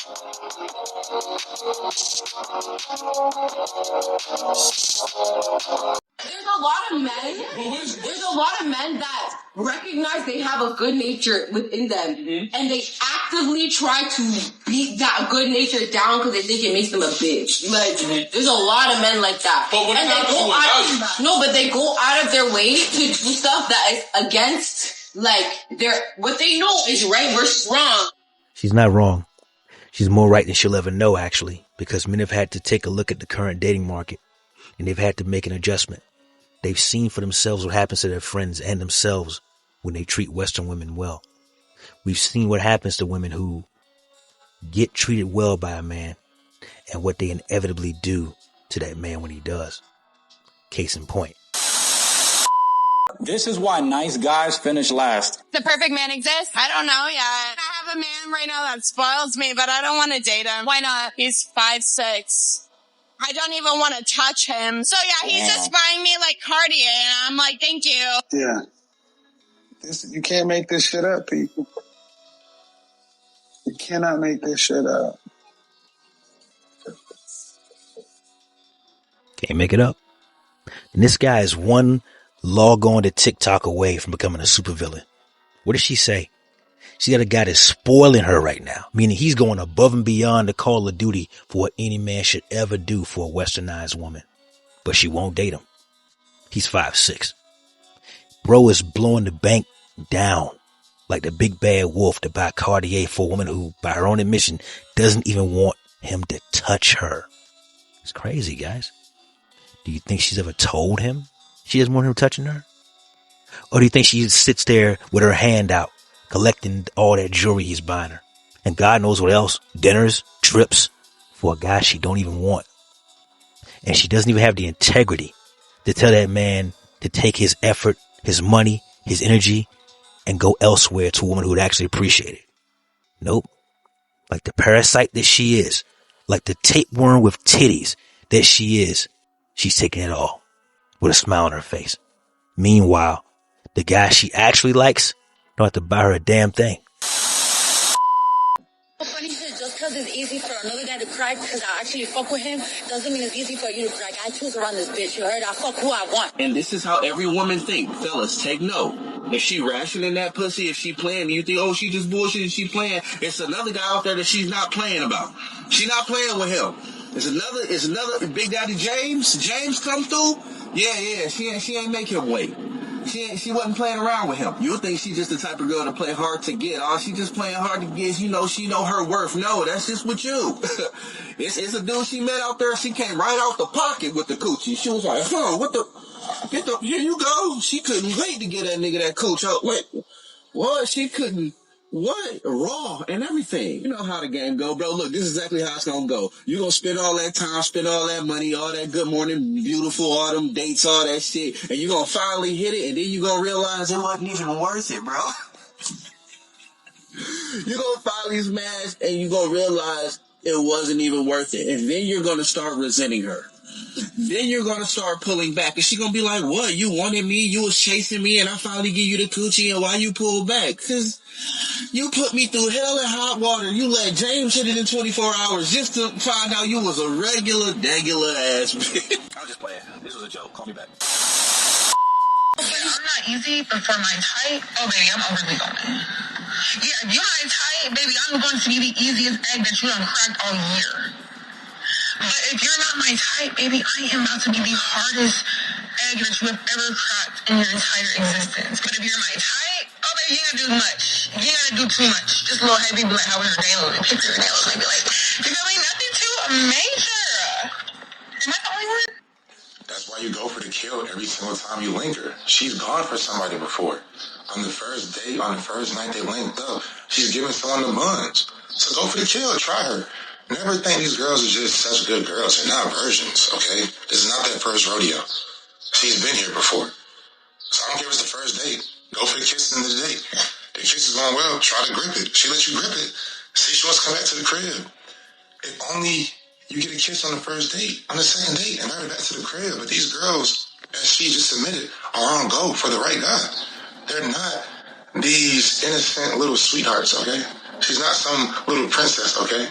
There's a lot of men that recognize they have a good nature within them, and they actively try to beat that good nature down because they think it makes them a bitch. Like, there's a lot of men like that. But they go out of their way to do stuff that is against, like, what they know is right versus wrong. She's not wrong. She's more right than she'll ever know, actually, because men have had to take a look at the current dating market, and they've had to make an adjustment. They've seen for themselves what happens to their friends and themselves when they treat Western women well. We've seen what happens to women who get treated well by a man and what they inevitably do to that man when he does. Case in point. This is why nice guys finish last. The perfect man exists? I don't know yet. I have a man right now that spoils me, but I don't want to date him. Why not? He's 5'6". I don't even want to touch him. So yeah, he's just buying me like Cartier, and I'm like, thank you. Yeah. You can't make this shit up, people. You cannot make this shit up. Can't make it up. And this guy is one log on to TikTok away from becoming a supervillain. What does she say? She got a guy that's spoiling her right now, meaning he's going above and beyond the call of duty for what any man should ever do for a westernized woman. But she won't date him. He's 5'6". Bro is blowing the bank down like the big bad wolf to buy Cartier for a woman who, by her own admission, doesn't even want him to touch her. It's crazy, guys. Do you think she's ever told him she doesn't want him touching her? Or do you think she sits there with her hand out, collecting all that jewelry he's buying her? And God knows what else. Dinners, trips for a guy she don't even want. And she doesn't even have the integrity to tell that man to take his effort, his money, his energy, and go elsewhere to a woman who would actually appreciate it. Nope. Like the parasite that she is, like the tapeworm with titties that she is, she's taking it all with a smile on her face. Meanwhile, the guy she actually likes don't have to buy her a damn thing. Funny shit, just because it's easy for another guy to cry because I actually fuck with him doesn't mean it's easy for you to cry. I choose around this bitch. You heard? I fuck who I want. And this is how every woman think. Fellas, take note. If she rationing that pussy, if she playing, you think, oh, she just bullshitting, she playing. It's another guy out there that she's not playing about. She not playing with him. It's another Big Daddy James. James come through. Yeah. She ain't make him wait. She wasn't playing around with him. You think she's just the type of girl to play hard to get. Oh, she just playing hard to get. She know her worth. No, that's just with you. It's a dude she met out there. She came right out the pocket with the coochie. She was like, here you go. She couldn't wait to get that nigga that cooch. Oh, wait, what? She couldn't. What? Raw and everything. You know how the game go, bro. Look, this is exactly how it's gonna go. You gonna spend all that time, spend all that money, all that good morning, beautiful, all them dates, all that shit, and you gonna finally hit it, and then you gonna realize it wasn't even worth it, bro. You gonna finally smash, and you gonna realize it wasn't even worth it, and then you're gonna start resenting her. Then you're gonna start pulling back, and she gonna be like, what? You wanted me, you was chasing me, and I finally give you the coochie, and why you pull back? Cause you put me through hell and hot water. You let James hit it in 24 hours just to find out you was a regular ass bitch. I'm just playing. This was a joke. Call me back. I'm not easy, but for my type, oh baby, I'm overly going. Yeah, if you're my type, baby, I'm going to be the easiest egg that you done cracked all year. But if you're not my type, baby, I am about to be the hardest egg that you have ever cracked in your entire existence. But if you're my type, oh baby, you ain't gotta do much. You ain't gotta do too much. Just a little heavy, be like, how was your nails? And pick your nails and be like, you feel me? Nothing too major. Am I the only one? That's why you go for the kill every single time you link her. She's gone for somebody before. On the first date, on the first night they linked up, she's giving someone the buns. So go for the kill, try her. Never think these girls are just such good girls. They're not virgins, okay? This is not that first rodeo. She's been here before. So I don't care if it's the first date. Go for the kiss in the date. The kiss is going well, try to grip it. She let you grip it. See, she wants to come back to the crib. If only you get a kiss on the first date, on the second date, and bring her back to the crib. But these girls, as she just admitted, are on go for the right guy. They're not these innocent little sweethearts, okay? She's not some little princess, okay?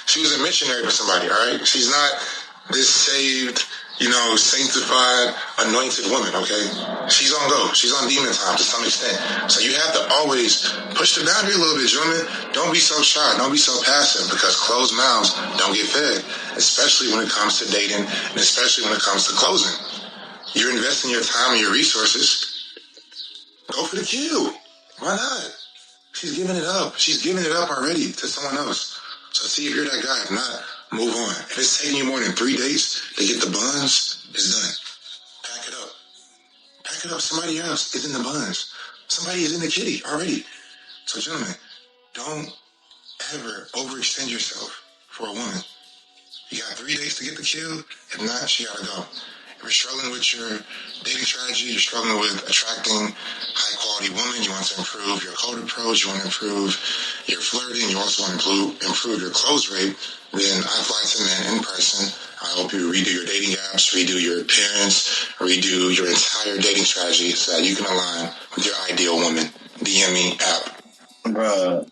She was a missionary for somebody, all right? She's not this saved, sanctified, anointed woman, okay? She's on go. She's on demon time to some extent. So you have to always push the boundary a little bit, gentlemen. Don't be so shy. Don't be so passive, because closed mouths don't get fed, especially when it comes to dating and especially when it comes to closing. You're investing your time and your resources. Go for the kill. Why not? She's giving it up. She's giving it up already to someone else. So see if you're that guy. If not, move on. If it's taking you more than 3 days to get the buns, it's done. Pack it up. Pack it up. Somebody else is in the buns. Somebody is in the kitty already. So gentlemen, don't ever overextend yourself for a woman. You got 3 days to get the kill. If not, she gotta go. If you're struggling with your dating strategy, you're struggling with attracting high-quality women, you want to improve your code approach, you want to improve your flirting, you also want to improve your close rate, then I fly to men in person. I help you redo your dating apps, redo your appearance, redo your entire dating strategy so that you can align with your ideal woman. DM me app. Bruh,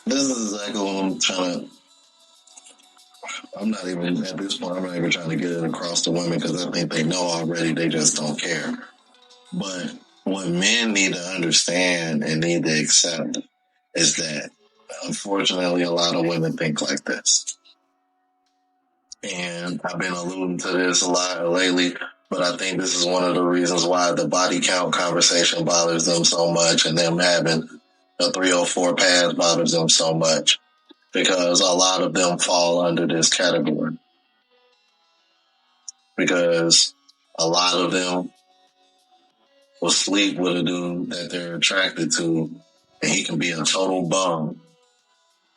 this is exactly what I'm trying to... I'm not even, at this point, I'm not even trying to get it across to women because I think they know already, they just don't care. But what men need to understand and need to accept is that, unfortunately, a lot of women think like this. And I've been alluding to this a lot lately, but I think this is one of the reasons why the body count conversation bothers them so much, and them having a 304 pass bothers them so much, because a lot of them fall under this category. Because a lot of them will sleep with a dude that they're attracted to, and he can be a total bum,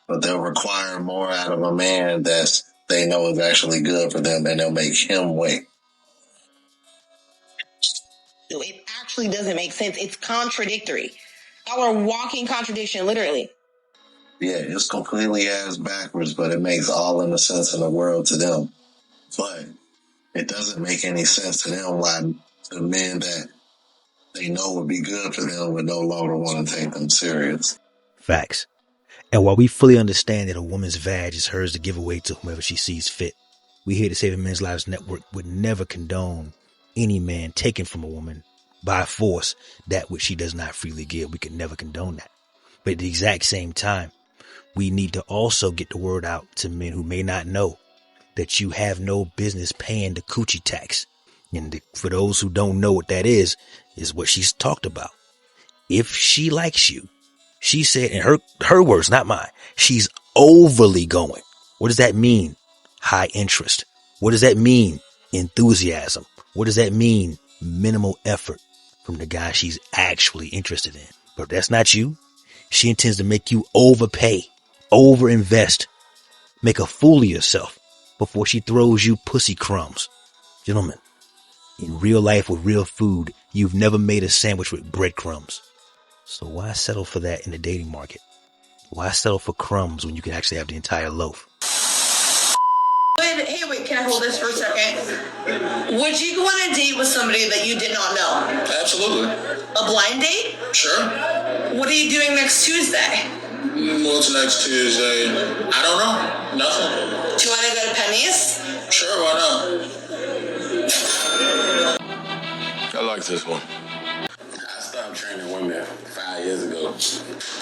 but they'll require more out of a man that they know is actually good for them, and they'll make him wait. It actually doesn't make sense. It's contradictory. Our walking contradiction, literally. Yeah, it's completely ass backwards, but it makes all in the sense in the world to them. But it doesn't make any sense to them why the men that they know would be good for them would no longer want to take them serious. Facts. And while we fully understand that a woman's vag is hers to give away to whomever she sees fit, we here to Saving Men's Lives Network would never condone any man taking from a woman by force that which she does not freely give. We could never condone that. But at the exact same time, we need to also get the word out to men who may not know that you have no business paying the coochie tax. And for those who don't know what that is what she's talked about. If she likes you, she said, in her words, not mine, she's overly going. What does that mean? High interest. What does that mean? Enthusiasm. What does that mean? Minimal effort from the guy she's actually interested in. But that's not you. She intends to make you overpay, overinvest, make a fool of yourself before she throws you pussy crumbs. Gentlemen, in real life with real food, you've never made a sandwich with breadcrumbs. So why settle for that in the dating market? Why settle for crumbs when you can actually have the entire loaf? Hey, wait, can I hold this for a second? Would you go on a date with somebody that you did not know? Absolutely. A blind date? Sure. What are you doing next Tuesday? What's next Tuesday? I don't know. Nothing. Do you want to go to Penny's? Sure, why not? I like this one. I stopped training women 5 years ago.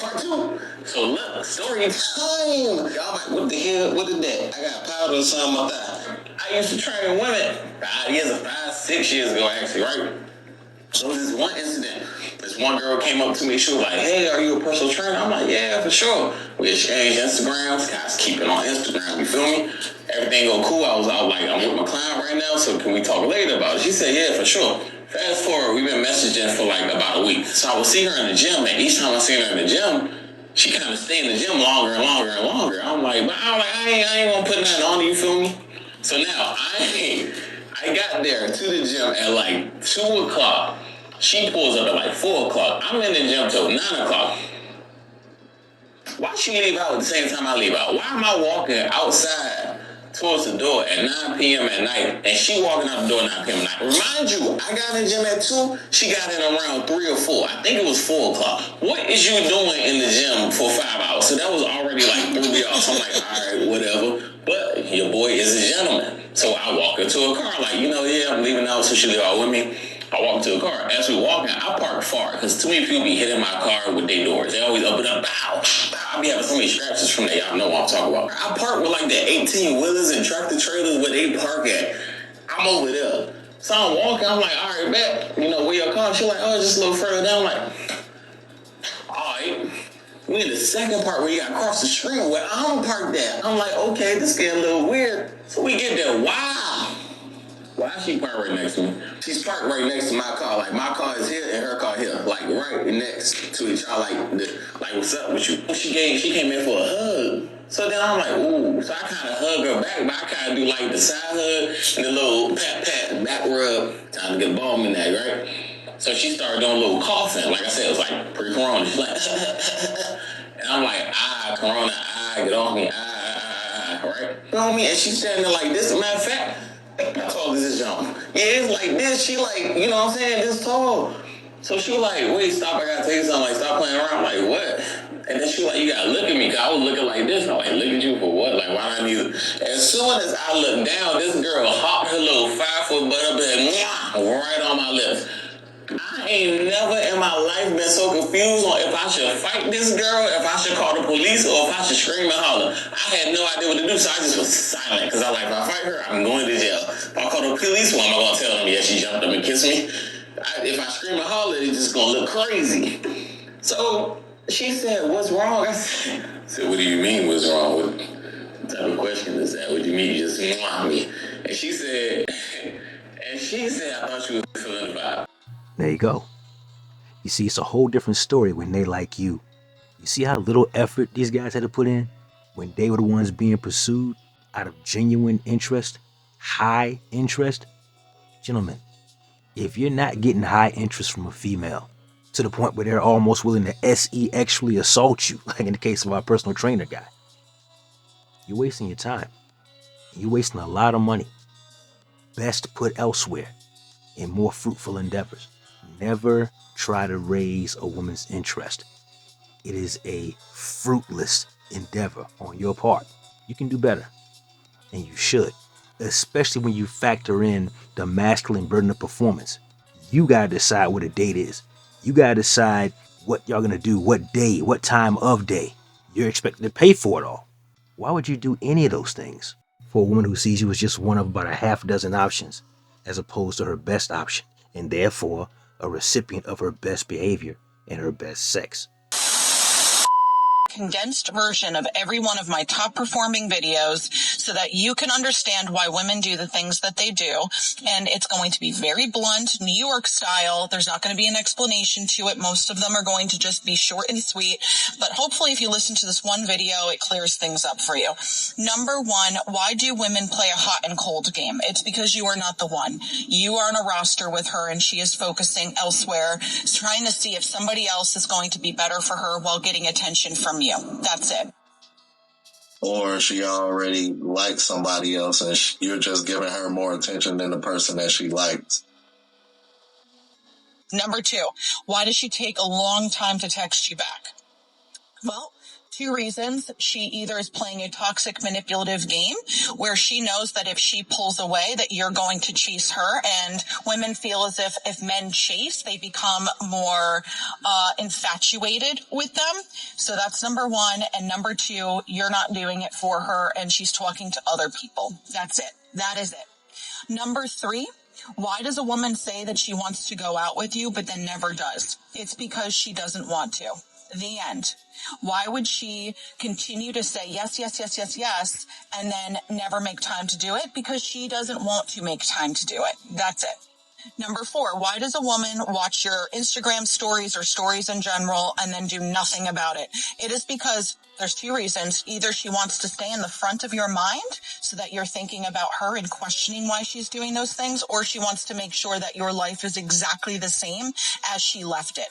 Part 2. So look, story time. Y'all like, what the hell? What is that? I got powder or something on my thigh. I used to train women 6 years ago, actually, right? So this one incident, this one girl came up to me. She was like, "Hey, are you a personal trainer?" I'm like, "Yeah, for sure." We exchanged Instagrams. Guys, keep it on Instagram. You feel me? Everything go cool. I was like, "I'm with my client right now, so can we talk later about it?" She said, "Yeah, for sure." Fast forward, we've been messaging for like about a week. So I would see her in the gym, and each time I seen her in the gym, she kind of stayed in the gym longer and longer and longer. I'm like, I ain't gonna put nothing on, you feel me? So now I got there to the gym at like 2 o'clock. She pulls up at like 4 o'clock. I'm in the gym till 9 o'clock. Why she leave out at the same time I leave out? Why am I walking outside towards the door at 9 p.m. at night, and she walking out the door at 9 p.m. at night. Remind you, I got in the gym at 2. She got in around 3 or 4. I think it was 4 o'clock. What is you doing in the gym for 5 hours? So that was already like 3 hours. So I'm like, all right, whatever. But your boy is a gentleman. So I walk her to a car, like, I'm leaving out, so she leave out with me. I walk to a car. As we walking, I park far because too many people be hitting my car with their doors. They always open up, bow. I be having so many scratches from that. Y'all know what I'm talking about. I park with like the 18-wheelers and tractor trailers where they park at. I'm over there. So I'm walking. I'm like, all right, bet. Where your car? She's like, oh, just a little further down. I'm like, all right. We in the second part where you got to cross the street where I don't park that. I'm like, okay, this getting a little weird. So we get there. Wow. Why she parked right next to me? She's parked right next to my car. Like, my car is here and her car here. Like, right next to each other. Like, what's up with you? She came in for a hug. So then I'm like, ooh. So I kind of hug her back, but I kind of do, like, the side hug and the little pat, back rub. Time to get a balm in there, right? So she started doing a little coughing. Like I said, it was like pre-corona. She's like, and I'm like, corona, get off me, right? You know what I mean? And she's standing there like this. As a matter of fact, how tall is this jump? Yeah, it's like this. She like, you know what I'm saying, this tall. So she was like, wait, stop, I gotta tell you something. Like, stop playing around. I'm like, what? And then she was like, you gotta look at me, because I was looking like this. I'm like, look at you for what? Like, why do I need it? As soon as I looked down, this girl hopped her little 5-foot butt up and right on my lips. I ain't never in my life been so confused on if I should fight this girl, if I should call the police, or if I should scream and holler. I had no idea what to do, so I just was silent. Because I like, if I fight her, I'm going to jail. If I call the police, what am I going to tell them? Yeah, she jumped up and kissed me. If I scream and holler, it's just going to look crazy. So she said, what's wrong? I said, what do you mean what's wrong? What type of question is that? What do you mean you just want me? And she said, I thought you were feeling the vibe. There you go. You see, it's a whole different story when they like you. You see how little effort these guys had to put in when they were the ones being pursued out of genuine interest, high interest? Gentlemen, if you're not getting high interest from a female to the point where they're almost willing to sexually assault you, like in the case of our personal trainer guy, you're wasting your time. You're wasting a lot of money. Best put elsewhere in more fruitful endeavors. Never try to raise a woman's interest. It is a fruitless endeavor on your part. You can do better, and you should, especially when you factor in the masculine burden of performance. You gotta decide what a date is. You gotta decide what y'all gonna do, what day, what time of day. You're expected to pay for it all. Why would you do any of those things for a woman who sees you as just one of about a half dozen options, as opposed to her best option, and therefore a recipient of her best behavior and her best sex? Condensed version of every one of my top performing videos so that you can understand why women do the things that they do. And it's going to be very blunt, New York style. There's not going to be an explanation to it. Most of them are going to just be short and sweet. But hopefully if you listen to this one video, it clears things up for you. Number one, why do women play a hot and cold game? It's because you are not the one. You are on a roster with her and she is focusing elsewhere, trying to see if somebody else is going to be better for her while getting attention from you. That's it. Or she already likes somebody else and you're just giving her more attention than the person that she likes. Number two, why does she take a long time to text you back? Well, 2 reasons. She either is playing a toxic manipulative game where she knows that if she pulls away that you're going to chase her, and women feel as if men chase, they become more infatuated with them. So that's number one. And number two, you're not doing it for her and she's talking to other people. That's it. That is it. Number 3, why does a woman say that she wants to go out with you but then never does? It's because she doesn't want to. The end. Why would she continue to say yes, yes, yes, yes, yes, and then never make time to do it? Because she doesn't want to make time to do it. That's it. Number 4, why does a woman watch your Instagram stories or stories in general and then do nothing about it? It is because there's 2 reasons. Either she wants to stay in the front of your mind so that you're thinking about her and questioning why she's doing those things, or she wants to make sure that your life is exactly the same as she left it.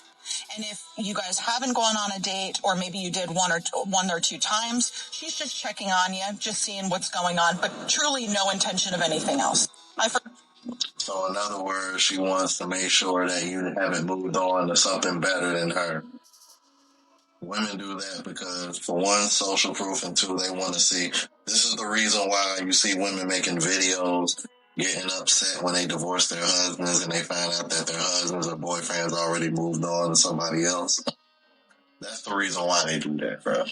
And if you guys haven't gone on a date, or maybe you did one or two times, she's just checking on you, just seeing what's going on, but truly no intention of anything else. So in other words, she wants to make sure that you haven't moved on to something better than her. Women do that because, for one, social proof, and two, they want to see. This is the reason why you see women making videos getting upset when they divorce their husbands and they find out that their husbands or boyfriends already moved on to somebody else. That's the reason why they do that, bro.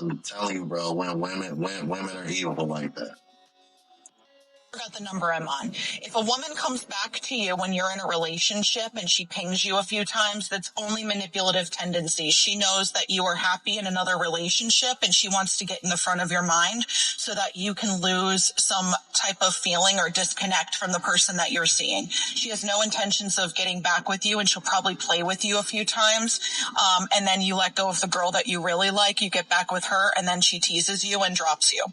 I'm telling you, bro, when women are evil like that. Forgot the number I'm on. If a woman comes back to you when you're in a relationship and she pings you a few times, that's only manipulative tendencies. She knows that you are happy in another relationship and she wants to get in the front of your mind so that you can lose some type of feeling or disconnect from the person that you're seeing. She has no intentions of getting back with you, and she'll probably play with you a few times. And then you let go of the girl that you really like, you get back with her, and then she teases you and drops you.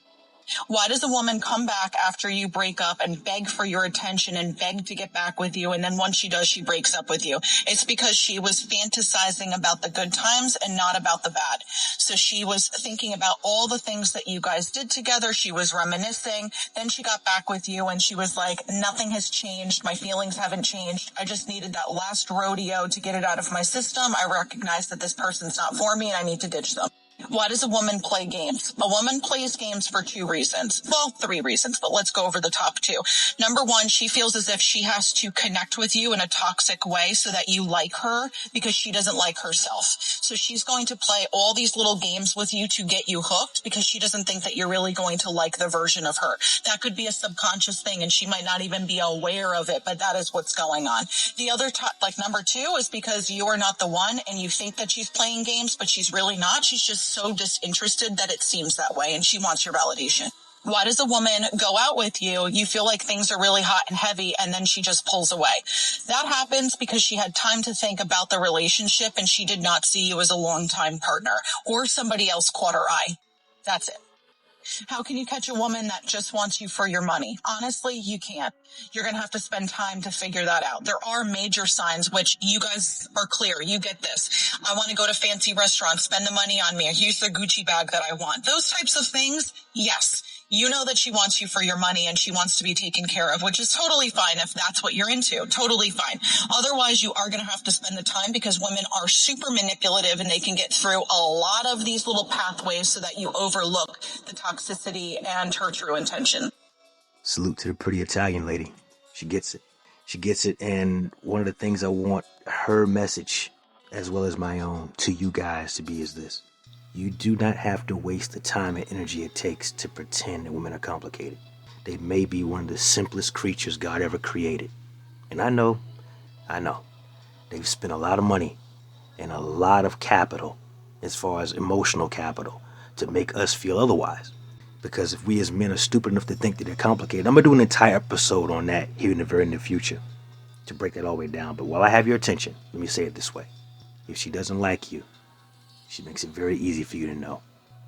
Why does a woman come back after you break up and beg for your attention and beg to get back with you, and then once she does, she breaks up with you? It's because she was fantasizing about the good times and not about the bad. So she was thinking about all the things that you guys did together. She was reminiscing. Then she got back with you and she was like, nothing has changed. My feelings haven't changed. I just needed that last rodeo to get it out of my system. I recognize that this person's not for me and I need to ditch them. Why does a woman play games? A woman plays games for two reasons. Well, three reasons, but let's go over the top two. Number one, she feels as if she has to connect with you in a toxic way so that you like her, because she doesn't like herself. So she's going to play all these little games with you to get you hooked because she doesn't think that you're really going to like the version of her. That could be a subconscious thing and she might not even be aware of it, but that is what's going on. The other number two is because you are not the one and you think that she's playing games, but she's really not. She's just so disinterested that it seems that way and she wants your validation. Why does a woman go out with you? You feel like things are really hot and heavy and then she just pulls away. That happens because she had time to think about the relationship and she did not see you as a long-time partner, or somebody else caught her eye. That's it. How can you catch a woman that just wants you for your money? Honestly, you can't. You're going to have to spend time to figure that out. There are major signs, which you guys are clear. You get this. I want to go to fancy restaurants, spend the money on me. Here's the Gucci bag that I want. Those types of things, yes. You know that she wants you for your money and she wants to be taken care of, which is totally fine if that's what you're into. Totally fine. Otherwise, you are going to have to spend the time because women are super manipulative and they can get through a lot of these little pathways so that you overlook the toxicity and her true intention. Salute to the pretty Italian lady. She gets it. She gets it. And one of the things I want her message, as well as my own, to you guys to be is this. You do not have to waste the time and energy it takes to pretend that women are complicated. They may be one of the simplest creatures God ever created. And I know, they've spent a lot of money and a lot of capital, as far as emotional capital, to make us feel otherwise. Because if we as men are stupid enough to think that they're complicated, I'm going to do an entire episode on that here in the very near future to break that all the way down. But while I have your attention, let me say it this way. If she doesn't like you, she makes it very easy for you to know.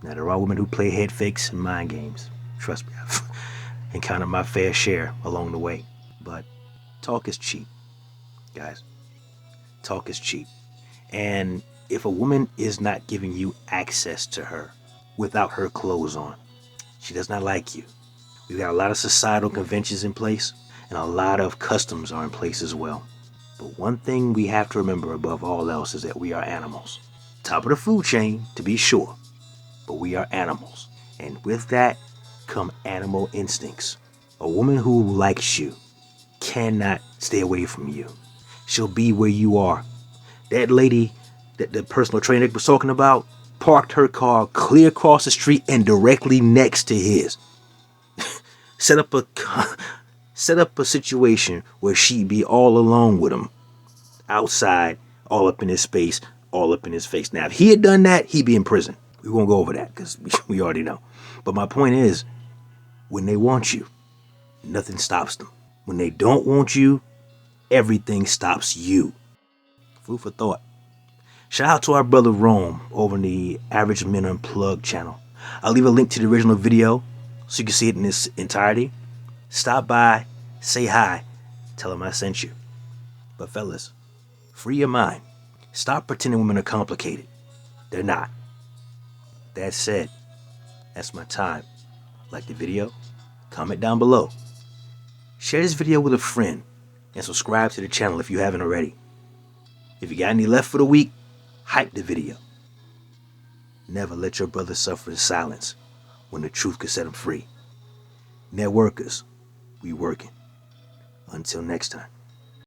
Now, there are women who play head fakes and mind games. Trust me, I've encountered my fair share along the way. But talk is cheap, guys. Talk is cheap. And if a woman is not giving you access to her without her clothes on, she does not like you. We've got a lot of societal conventions in place, and a lot of customs are in place as well. But one thing we have to remember above all else is that we are animals. Top of the food chain, to be sure, but we are animals. And with that come animal instincts. A woman who likes you cannot stay away from you. She'll be where you are. That lady that the personal trainer was talking about parked her car clear across the street and directly next to his. Set up a situation where she'd be all alone with him, outside, all up in his space, all up in his face. Now, if he had done that, he'd be in prison. We won't go over that because we already know. But my point is, when they want you, nothing stops them. When they don't want you, everything stops you. Food for thought. Shout out to our brother Rome over in the Average Men Unplugged channel. I'll leave a link to the original video so you can see it in its entirety. Stop by, say hi, tell him I sent you. But fellas, free your mind. Stop pretending women are complicated. They're not. That said, that's my time. Like the video? Comment down below. Share this video with a friend and subscribe to the channel if you haven't already. If you got any left for the week, hype the video. Never let your brother suffer in silence when the truth could set him free. Networkers, we working. Until next time.